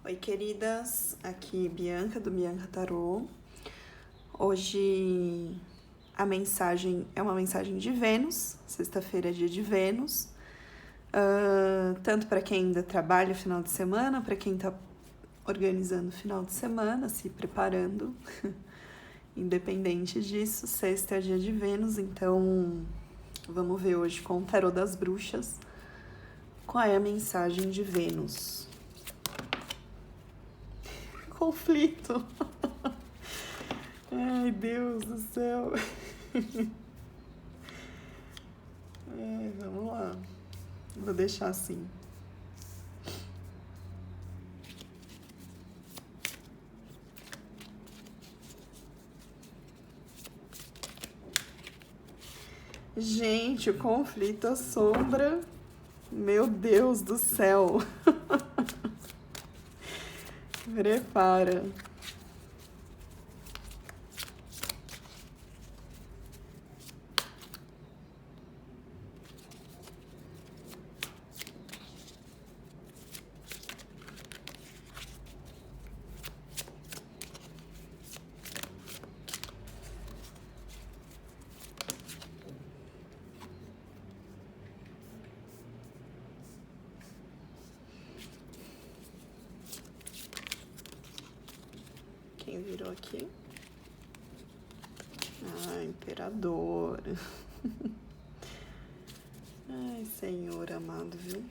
Oi, queridas, aqui Bianca do Bianca Tarô. Hoje a mensagem é uma mensagem de Vênus, sexta-feira é dia de Vênus, tanto para quem ainda trabalha o final de semana, para quem está organizando o final de semana, se preparando. Independente disso, sexta é dia de Vênus, então vamos ver hoje com o Tarô das Bruxas qual é a mensagem de Vênus. Conflito. Ai, Deus do céu. Vamos lá. Vou deixar assim. Gente, o conflito, a sombra. Meu Deus do céu. Prepara. Quem virou aqui? Ah, imperador. Ai, Senhor amado, viu?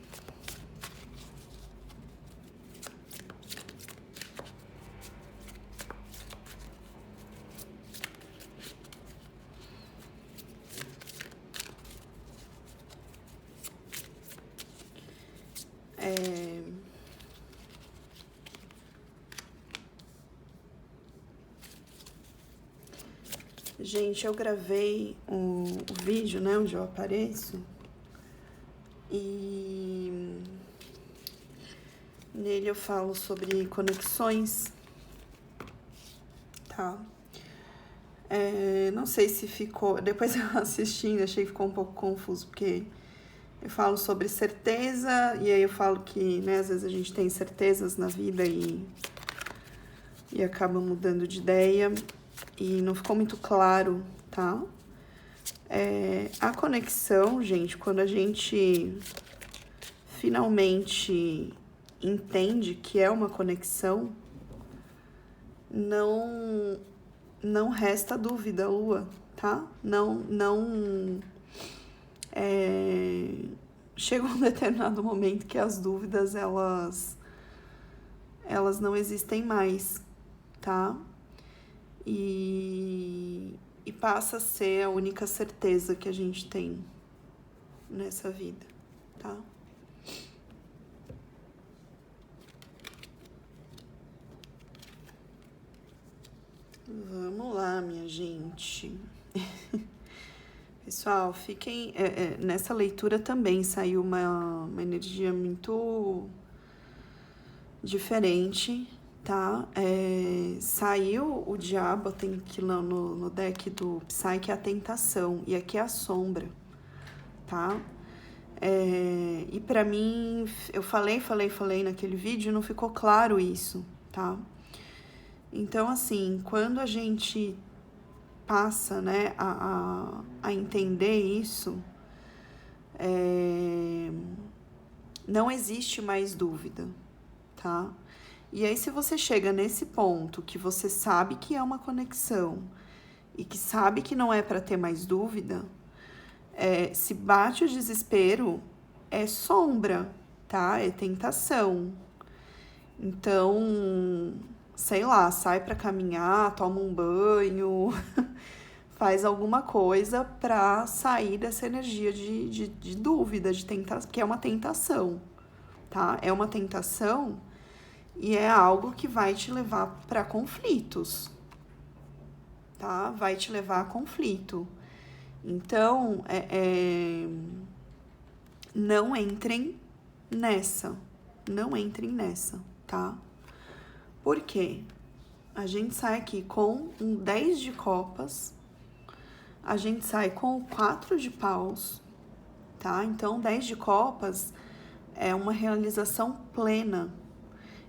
Gente, eu gravei um vídeo, né, onde eu apareço, e nele eu falo sobre conexões, tá? Não sei se ficou... Depois eu assistindo, achei que ficou um pouco confuso, porque eu falo sobre certeza, e aí eu falo que, né, às vezes a gente tem certezas na vida e acaba mudando de ideia, e não ficou muito claro, tá? A conexão, gente, quando a gente finalmente entende que é uma conexão, não resta dúvida, Lua, tá? Chega um determinado momento que as dúvidas, elas não existem mais, tá? E passa a ser a única certeza que a gente tem nessa vida, tá? Vamos lá, minha gente. Pessoal, fiquem... nessa leitura também saiu uma energia muito diferente, tá? Saiu o diabo, tem aqui no deck do Psy, que é a tentação, e aqui é a sombra, tá? E pra mim, eu falei naquele vídeo e não ficou claro isso, tá? Então, assim, quando a gente passa, né, a entender isso, não existe mais dúvida, tá? E aí, se você chega nesse ponto que você sabe que é uma conexão e que sabe que não é para ter mais dúvida, se bate o desespero, é sombra, tá? É tentação. Então, sei lá, sai para caminhar, toma um banho, faz alguma coisa para sair dessa energia de dúvida, de tentação, porque é uma tentação, tá? É uma tentação. E é algo que vai te levar para conflitos, tá? Vai te levar a conflito. Então, não entrem nessa. Não entrem nessa, tá? Por quê? A gente sai aqui com um 10 de copas, a gente sai com o 4 de paus, tá? Então, 10 de copas é uma realização plena.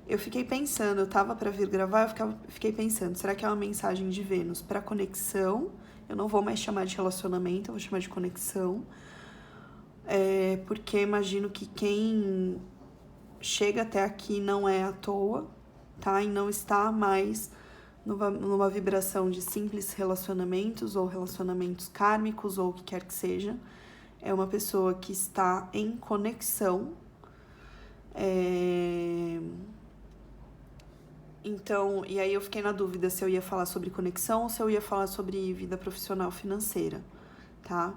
Eu fiquei pensando, eu tava pra vir gravar, fiquei pensando, será que é uma mensagem de Vênus pra conexão? Eu não vou mais chamar de relacionamento, eu vou chamar de conexão. Porque imagino que quem chega até aqui não é à toa, tá? E não está mais numa vibração de simples relacionamentos ou relacionamentos kármicos ou o que quer que seja. É uma pessoa que está em conexão. Então, e aí eu fiquei na dúvida se eu ia falar sobre conexão ou se eu ia falar sobre vida profissional financeira, tá?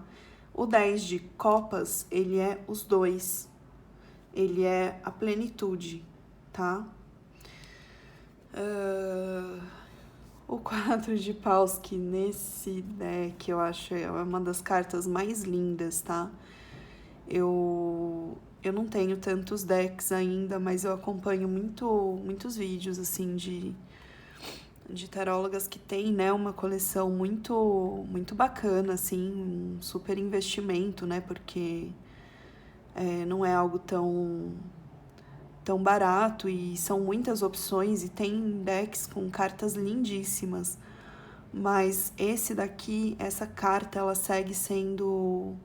O 10 de copas, ele é os dois. Ele é a plenitude, tá? O 4 de paus, que nesse deck eu acho é uma das cartas mais lindas, tá? Eu não tenho tantos decks ainda, mas eu acompanho muitos vídeos, assim, de tarólogas que tem, né, uma coleção muito bacana, assim, um super investimento, né, porque não é algo tão barato e são muitas opções e tem decks com cartas lindíssimas. Mas esse daqui, essa carta, ela segue sendo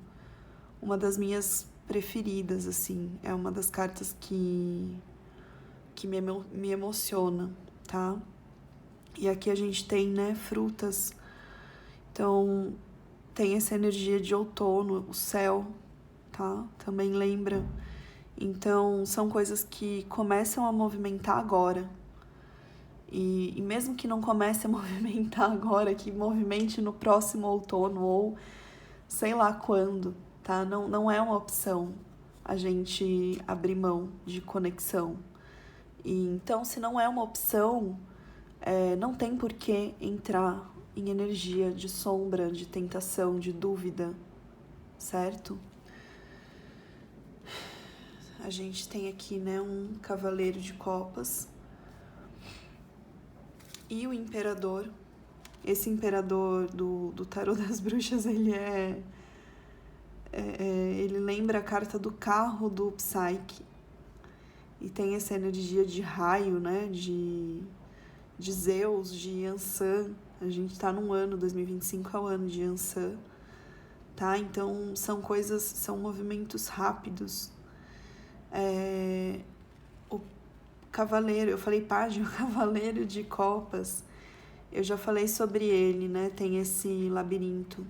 uma das minhas preferidas, assim. É uma das cartas que me emociona, tá? E aqui a gente tem, né, frutas. Então, tem essa energia de outono, o céu, tá? Também lembra. Então, são coisas que começam a movimentar agora. E mesmo que não comece a movimentar agora, que movimente no próximo outono ou sei lá quando, tá? Não é uma opção a gente abrir mão de conexão. E então, se não é uma opção, não tem por que entrar em energia de sombra, de tentação, de dúvida, certo? A gente tem aqui, né, um cavaleiro de copas e o imperador. Esse imperador do tarô das bruxas, ele ele lembra a carta do carro do Psyche. E tem essa energia de raio, né, de Zeus, de Yansan. A gente tá num ano, 2025 é o ano de Yansan, tá? Então, são movimentos rápidos. O cavaleiro, eu falei página, o cavaleiro de copas, eu já falei sobre ele, né? Tem esse labirinto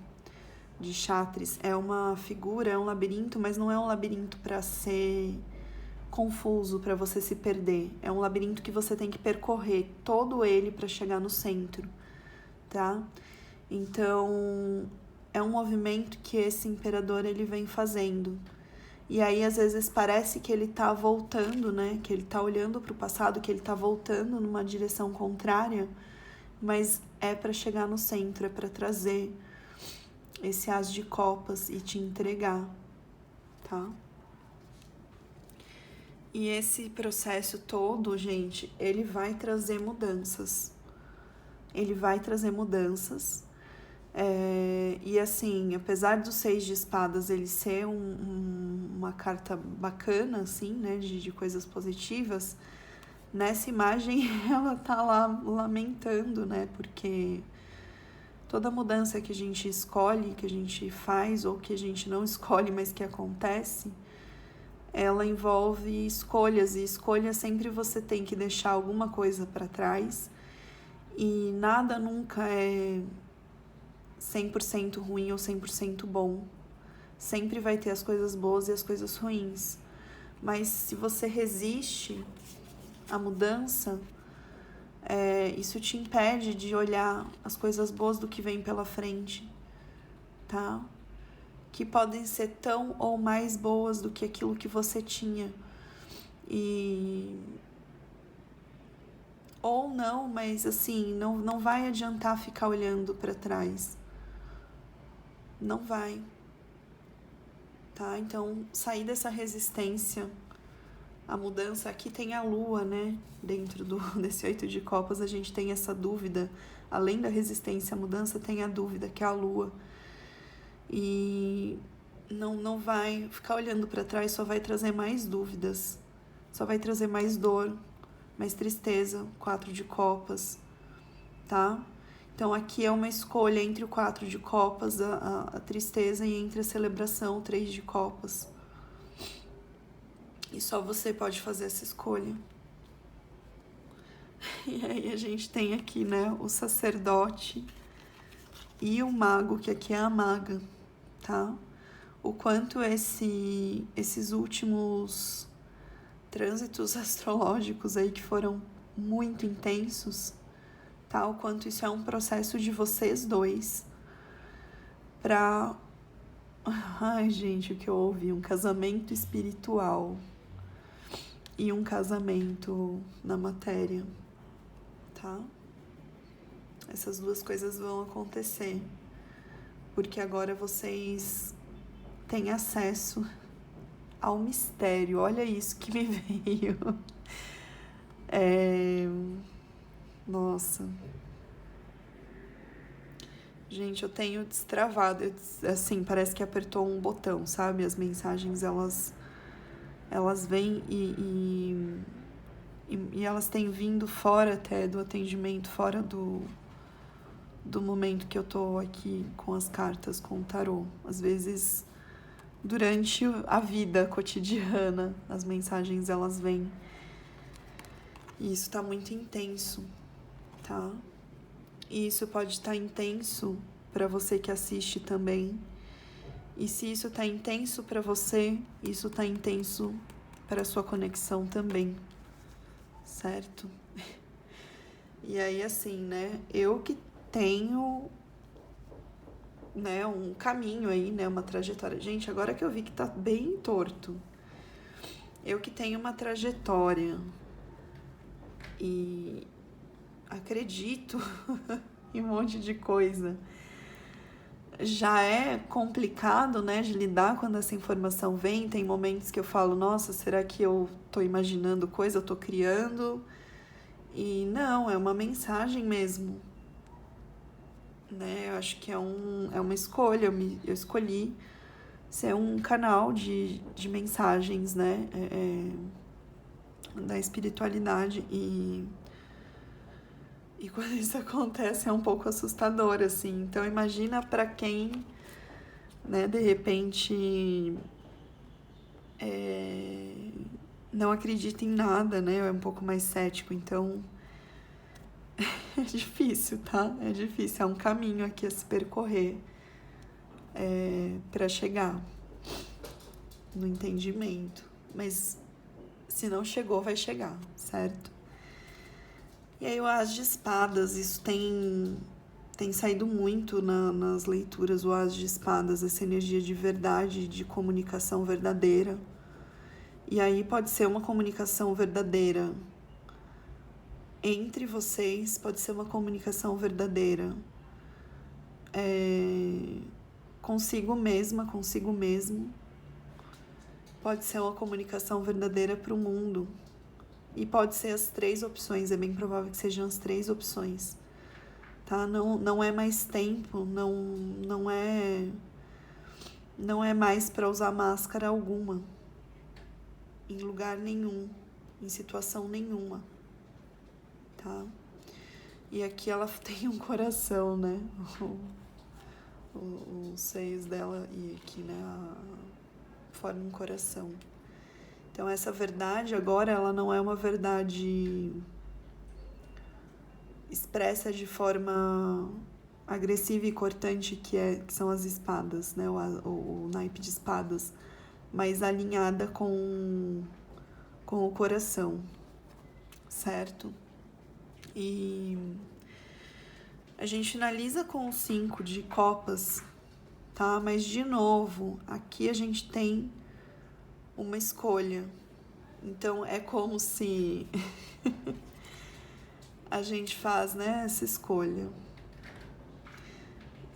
de Chatres. É uma figura, é um labirinto, mas não é um labirinto para ser confuso, para você se perder. É um labirinto que você tem que percorrer todo ele para chegar no centro, tá? Então, é um movimento que esse imperador ele vem fazendo. E aí, às vezes, parece que ele tá voltando, né? Que ele tá olhando para o passado, que ele tá voltando numa direção contrária, mas é para chegar no centro, é para trazer esse as de copas e te entregar, tá? E esse processo todo, gente, ele vai trazer mudanças. Ele vai trazer mudanças. E assim, apesar do 6 de espadas ele ser uma carta bacana, assim, né, de coisas positivas, nessa imagem ela tá lá lamentando, né, porque toda mudança que a gente escolhe, que a gente faz, ou que a gente não escolhe, mas que acontece, ela envolve escolhas, e escolha sempre você tem que deixar alguma coisa para trás, e nada nunca é 100% ruim ou 100% bom. Sempre vai ter as coisas boas e as coisas ruins. Mas se você resiste à mudança, isso te impede de olhar as coisas boas do que vem pela frente, tá? Que podem ser tão ou mais boas do que aquilo que você tinha. Ou não, mas assim, não vai adiantar ficar olhando para trás. Não vai. Tá? Então, sair dessa resistência à mudança. Aqui tem a lua, né? Dentro desse 8 de copas, a gente tem essa dúvida. Além da resistência à mudança, tem a dúvida, que é a lua. E não vai ficar olhando para trás, só vai trazer mais dúvidas, só vai trazer mais dor, mais tristeza, 4 de copas, tá? Então aqui é uma escolha entre o 4 de copas, a tristeza, e entre a celebração, o 3 de copas. E só você pode fazer essa escolha. E aí a gente tem aqui, né, o sacerdote e o mago, que aqui é a maga, tá? O quanto esses últimos trânsitos astrológicos aí que foram muito intensos, tá? O quanto isso é um processo de vocês dois pra... Ai, gente, o que eu ouvi? Um casamento espiritual e um casamento na matéria, tá? Essas duas coisas vão acontecer, porque agora vocês têm acesso ao mistério. Olha isso que me veio. Nossa. Gente, eu tenho destravado, assim, parece que apertou um botão, sabe? As mensagens, elas vêm e elas têm vindo fora até do atendimento, fora do momento que eu tô aqui com as cartas, com o tarô. Às vezes, durante a vida cotidiana, as mensagens, elas vêm. E isso tá muito intenso, tá? E isso pode estar intenso para você que assiste também. E se isso tá intenso para você, isso tá intenso para sua conexão também, certo? E aí, assim, né? Eu que tenho, né, um caminho aí, né, uma trajetória. Gente, agora que eu vi que tá bem torto. Eu que tenho uma trajetória e acredito em um monte de coisa. Já é complicado, né, de lidar quando essa informação vem. Tem momentos que eu falo, nossa, será que eu tô imaginando coisa, eu tô criando? E não, é uma mensagem mesmo, né? Eu acho que é uma escolha, eu escolhi ser um canal de mensagens, né, da espiritualidade, e quando isso acontece é um pouco assustador, assim. Então imagina para quem, né, de repente não acredita em nada, né, é um pouco mais cético. Então é difícil, tá? É difícil, é um caminho aqui a se percorrer para chegar no entendimento. Mas se não chegou, vai chegar, certo? E aí o As de Espadas, isso tem saído muito nas leituras, o As de Espadas, essa energia de verdade, de comunicação verdadeira. E aí pode ser uma comunicação verdadeira entre vocês, pode ser uma comunicação verdadeira consigo mesma, consigo mesmo. Pode ser uma comunicação verdadeira para o mundo. E pode ser as 3 opções, é bem provável que sejam as 3 opções. Tá? Não é mais tempo, não é mais para usar máscara alguma, em lugar nenhum, em situação nenhuma, tá? E aqui ela tem um coração, né? Os seios dela, e aqui, né, forma um coração. Então essa verdade agora, ela não é uma verdade expressa de forma agressiva e cortante, que são as espadas, né, o naipe de espadas, mas alinhada com o coração, certo? E a gente finaliza com o 5 de copas, tá? Mas de novo, aqui a gente tem uma escolha. Então é como se a gente faz, né, essa escolha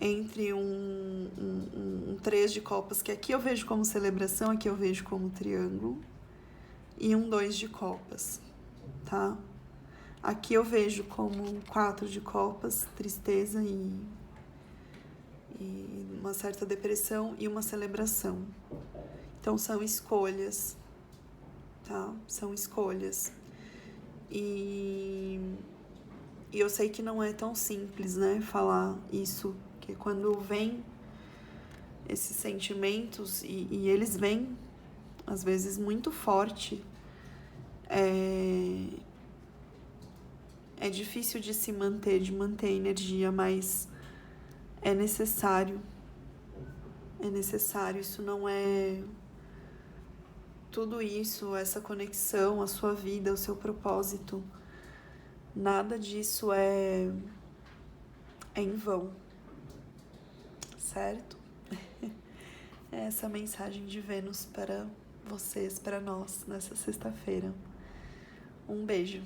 entre um 3 de copas, que aqui eu vejo como celebração, aqui eu vejo como triângulo, e um 2 de copas, tá? Aqui eu vejo como 4 de copas, tristeza e uma certa depressão e uma celebração. Então são escolhas, tá? São escolhas. E eu sei que não é tão simples, né, falar isso, que quando vem esses sentimentos, e eles vêm, às vezes, muito forte, é difícil de se manter, de manter a energia, mas é necessário. É necessário, isso não é... Tudo isso, essa conexão, a sua vida, o seu propósito, nada disso é em vão, certo? É essa mensagem de Vênus para vocês, para nós, nessa sexta-feira. Um beijo.